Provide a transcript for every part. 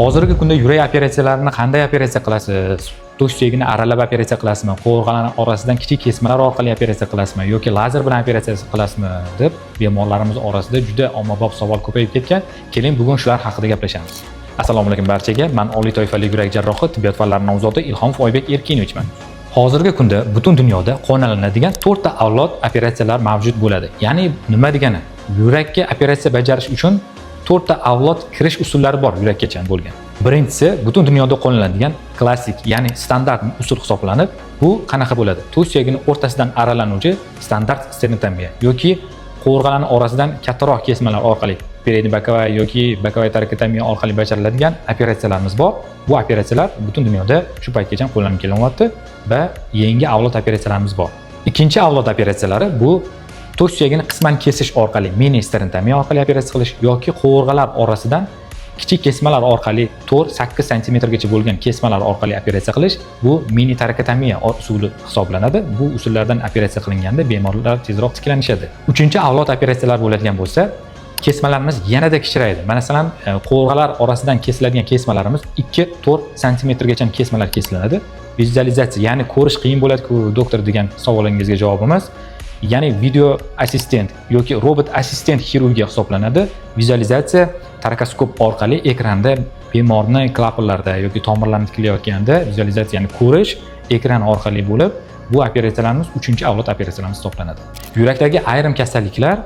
Hozirgi kunda yurak operatsiyalarini qanday operatsiya qilasiz? To'sh suyagini aralab operatsiya qilasizmi? Qo'rg'alar orasidan kichik kesmalar orqali operatsiya qilasizmi yoki lazer bilan operatsiya qilasizmi deb bemorlarimiz orasida juda ommabop savol ko'payib ketgan. Keling, bugun shular haqida gaplashamiz. Assalomu alaykum barchaga. Men oliy toifali yurak jarrohi, tibbiyot fanlari nomzodi Ilhom Foybek Erkinovichman. Hozirgi kunda butun dunyoda qo'llaniladigan 4 ta avlod operatsiyalar mavjud bo'ladi. Ya'ni nima degani? Yurakka operatsiya bajarish uchun 4 ta avlod kirish usullari bor yurakkacha bo'lgan. Birinchisi butun dunyoda qo'llaniladigan klassik, ya'ni standart usul hisoblanib, bu qanaqa bo'ladi? To'sh suyagini o'rtasidan aralanuvchi standart stenotomiya yoki qo'rg'alarning orasidan kattaroq kesmalar orqali peribokovoy yoki bokovoy torakotomiya orqali bajariladigan operatsiyalarimiz bor. Bu operatsiyalar butun dunyoda shu paytgacha qo'llanib kelyapti va yangi avlod operatsiyalarimiz bor. Ikkinchi avlod operatsiyalari bu to'sh suyagini qisman kesish orqali mini stenotomiya orqali operatsiya qilish yoki qo'rg'alar orasidan kichik kesmalar orqali 4-8 sm gacha bo'lgan kesmalar orqali operatsiya qilish bu mini torakotomiya usuli hisoblanadi. Bu usullardan operatsiya qilinganda bemorlar tezroq tiklanishadi. Uchinchi avlod operatsiyalar bo'ladigan bo'lsa, kesmalarimiz yanada kichrayadi. Masalan, qo'rg'alar orasidan kesiladigan kesmalarimiz 2-4 sm gacha kesmalar kesilinadi. Vizualizatsiya, ya'ni ko'rish qiyin bo'ladi-ku doktor degan savolingizga javobimiz, ya'ni video assistent yoki robot assistent xirurgiya hisoblanadi. Vizualizatsiya torakoskop orqali ekranda bemorni klapanlarda yoki tomirlarni tiklayotganda vizualizatsiya, ya'ni ko'rish ekran orqali bo'lib, bu operatsiyalarimiz 3-avlod operatsiyalarimiz hisoblanadi. Yurakdagi ayrim kasalliklar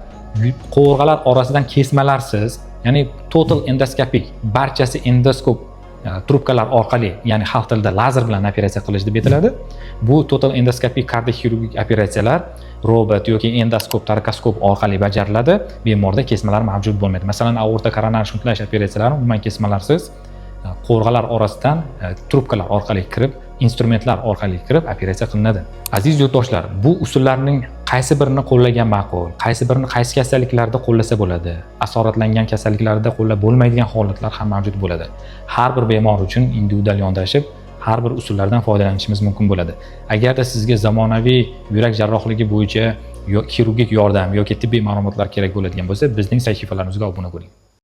qo'rg'alar orasidan kesmalarsiz, ya'ni total endoscopic, barchasi endoskop trubkalar orqali, ya'ni xalq tilida lazer bilan operatsiya qilish deb aytiladi. Bu total endoscopic kardioxirurgik operatsiyalar robot yoki endoskop, torakoskop orqali bajariladi. Bemorda kesmalar mavjud bo'lmaydi. Masalan, aorta koronar shuntlash operatsiyalari umuman kesmalarsiz qo'rg'alar orasidan trubkalar orqali kirib, instrumentlar orqali kirib operatsiya qilinadi. Aziz yurtdoshlar, bu usullarning qaysi birini qo'llagan ma'qul? Qaysi birini qaysi kasalliklarda qo'llasa bo'ladi? Asoratlangan kasalliklarda qo'llab bo'lmaydigan holatlar ham mavjud bo'ladi. Har bir bemor uchun individual yondashib, har bir usullardan foydalanishimiz mumkin bo'ladi. Agarda sizga zamonaviy yurak jarrohligi bo'yicha xirurgik yordam yoki tibbiy ma'lumotlar kerak bo'ladigan bo'lsa, bizning sahifalarimizga obuna bo'ling.